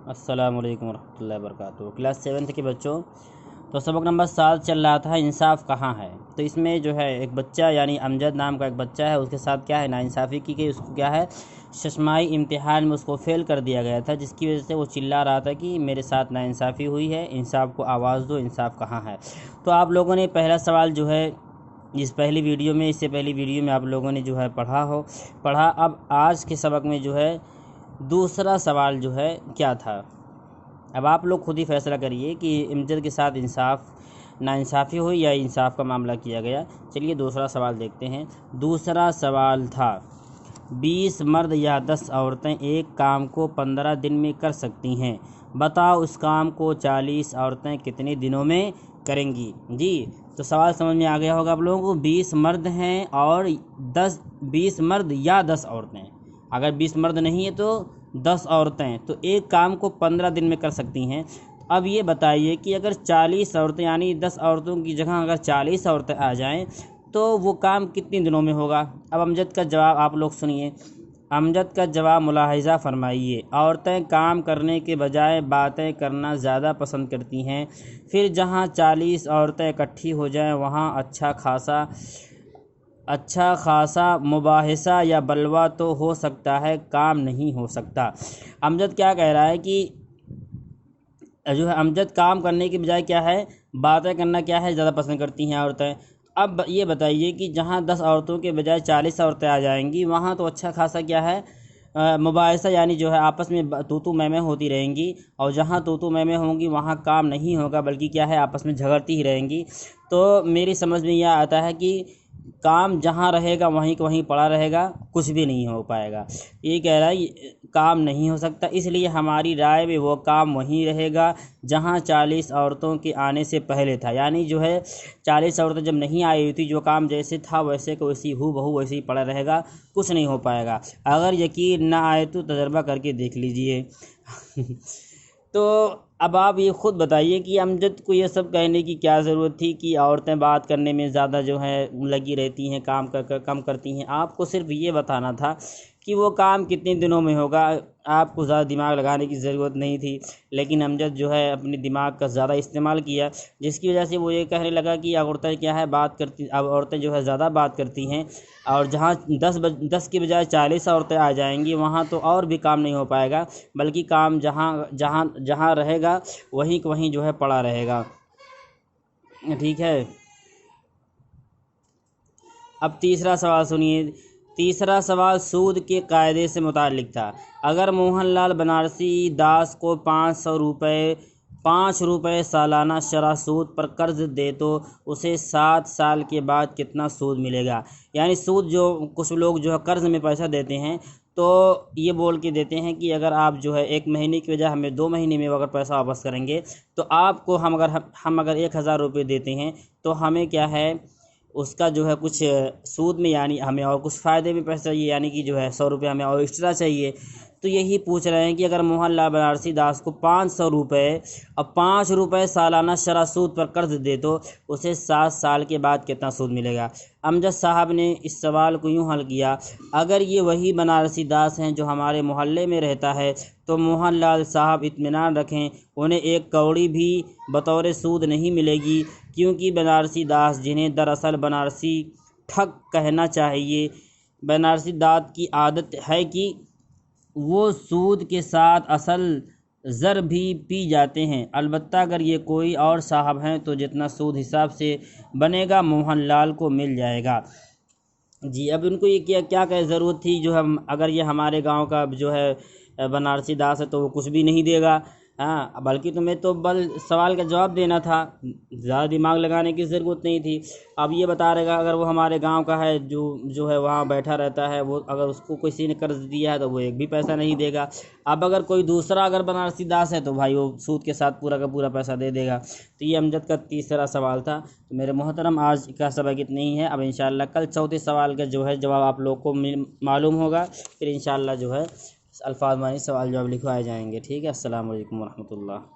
अस्सलामु अलैकुम रहमतुल्लाहि वबरकातुहू। क्लास 7th के बच्चों, तो सबक नंबर 7 चल रहा था इंसाफ कहाँ है। तो इसमें जो है एक बच्चा यानी अमजद नाम का एक बच्चा है, उसके साथ क्या है नाइंसाफ़ी की गई। उसको क्या है शशमाई इम्तिहान में उसको फ़ेल कर दिया गया था, जिसकी वजह से वो चिल्ला रहा था कि मेरे साथ नाइंसाफ़ी हुई है, इंसाफ को आवाज़ दो, इंसाफ कहाँ है। तो आप लोगों ने पहला सवाल जो है इससे पहली वीडियो में आप लोगों ने जो है पढ़ा। अब आज के सबक में जो है दूसरा सवाल जो है क्या था। अब आप लोग खुद ही फैसला करिए कि अमजद के साथ नाइंसाफ़ी हुई या इंसाफ का मामला किया गया। चलिए दूसरा सवाल देखते हैं। दूसरा सवाल था 20 मर्द या 10 औरतें एक काम को 15 दिन में कर सकती हैं, बताओ उस काम को 40 औरतें कितने दिनों में करेंगी। जी, तो सवाल समझ में आ गया होगा आप लोगों को। 20 मर्द हैं और 20 मर्द या 10 औरतें। अगर 20 मर्द नहीं है तो 10 औरतें, तो एक काम को 15 दिन में कर सकती हैं। अब ये बताइए कि अगर 40 औरतें यानी 10 औरतों की जगह अगर 40 औरतें आ जाएं तो वो काम कितने दिनों में होगा। अब अमजद का जवाब आप लोग सुनिए। अमजद का जवाब मुलाहिज़ा फरमाइए। औरतें काम करने के बजाय बातें करना ज़्यादा पसंद करती हैं। फिर जहाँ 40 औरतें इकट्ठी हो जाएं वहाँ अच्छा खासा मुबाहिसा या बलवा तो हो सकता है, काम नहीं हो सकता। अमजद क्या कह रहा है कि जो है अमजद काम करने के बजाय क्या है बातें करना क्या है ज़्यादा पसंद करती हैं औरतें। अब ये बताइए कि जहाँ 10 औरतों के बजाय 40 औरतें आ जाएंगी वहाँ तो अच्छा खासा क्या है मुबाहिसा यानी जो है आपस में तू मैं होती रहेंगी। और जहाँ तू मैं होंगी वहाँ काम नहीं होगा, बल्कि क्या है आपस में झगड़ती ही रहेंगी। तो मेरी समझ में यह आता है कि काम जहाँ रहेगा वहीं का वहीं पड़ा रहेगा, कुछ भी नहीं हो पाएगा। ये कह रहा है काम नहीं हो सकता, इसलिए हमारी राय में वो काम वहीं रहेगा जहाँ 40 औरतों के आने से पहले था। यानी जो है 40 औरतें जब नहीं आई हुई थी, जो काम जैसे था वैसे को वैसी हूबहू वैसे ही पड़ा रहेगा, कुछ नहीं हो पाएगा। अगर यकीन ना आए तो तजर्बा करके देख लीजिए। तो अब आप ये ख़ुद बताइए कि अमजद को ये सब कहने की क्या ज़रूरत थी कि औरतें बात करने में ज़्यादा जो है लगी रहती हैं, काम कर कम करती हैं। आपको सिर्फ ये बताना था कि वो काम कितने दिनों में होगा। आपको ज़्यादा दिमाग लगाने की ज़रूरत नहीं थी, लेकिन अमजद जो है अपने दिमाग का ज़्यादा इस्तेमाल किया, जिसकी वजह से वो ये कहने लगा कि औरतें क्या है अब औरतें जो है ज़्यादा बात करती हैं। और जहाँ 10 के बजाय 40 औरतें आ जाएंगी वहाँ तो और भी काम नहीं हो पाएगा, बल्कि काम जहाँ जहाँ जहाँ रहेगा वहीं का वहीं जो है पड़ा रहेगा। ठीक है। अब तीसरा सवाल सुनिए। तीसरा सवाल सूद के कायदे से मुताल्लिक था। अगर मोहनलाल बनारसी दास को 5 रुपये सालाना शरह सूद पर कर्ज दे तो उसे 7 साल के बाद कितना सूद मिलेगा। यानी सूद जो कुछ लोग जो है कर्ज में पैसा देते हैं तो ये बोल के देते हैं कि अगर आप जो है 1 महीने की वजह हमें 2 महीने में अगर पैसा वापस करेंगे तो आपको हम अगर 1000 रुपये देते हैं तो हमें क्या है उसका जो है कुछ सूद में यानी हमें और कुछ फ़ायदे में पैसा चाहिए, यानी कि जो है 100 रुपये हमें और एक्स्ट्रा चाहिए। तो यही पूछ रहे हैं कि अगर मोहनलाल बनारसी दास को 500 रुपये और 5 रुपये सालाना शरह सूद पर कर्ज दे तो उसे 7 साल के बाद कितना सूद मिलेगा। अमजद साहब ने इस सवाल को यूँ हल किया, अगर ये वही बनारसी दास हैं जो हमारे मोहल्ले में रहता है तो मोहनलाल साहब इत्मीनान रखें, उन्हें एक कौड़ी भी बतौर सूद नहीं मिलेगी, क्योंकि बनारसी दास जिन्हें दरअसल बनारसी ठग कहना चाहिए, बनारसी दास की आदत है कि वो सूद के साथ असल ज़र भी पी जाते हैं। अलबत्ता अगर ये कोई और साहब हैं तो जितना सूद हिसाब से बनेगा मोहनलाल को मिल जाएगा। जी, अब उनको ये क्या ज़रूरत थी जो हम अगर ये हमारे गांव का जो है बनारसी दास है तो वो कुछ भी नहीं देगा। हाँ, बल्कि तुम्हें तो सवाल का जवाब देना था, ज़्यादा दिमाग लगाने की ज़रूरत नहीं थी। अब ये बता रहेगा अगर वो हमारे गांव का है जो है वहाँ बैठा रहता है, वो अगर उसको किसी ने कर्ज दिया है तो वो एक भी पैसा नहीं देगा। अब अगर कोई दूसरा अगर बनारसी दास है तो भाई वो सूद के साथ पूरा का पूरा पैसा दे देगा। तो ये अमजद का तीसरा सवाल था। तो मेरे मोहतरम आज का सबक इतना ही है। अब इंशाअल्लाह कल चौथे सवाल का जो है जवाब आप लोग को मालूम होगा, फिर इंशाअल्लाह जो है अल्फाज मानी सवाल जवाब लिखवाए जाएंगे। ठीक है। अस्सलाम वालेकुम रहमतुल्लाह।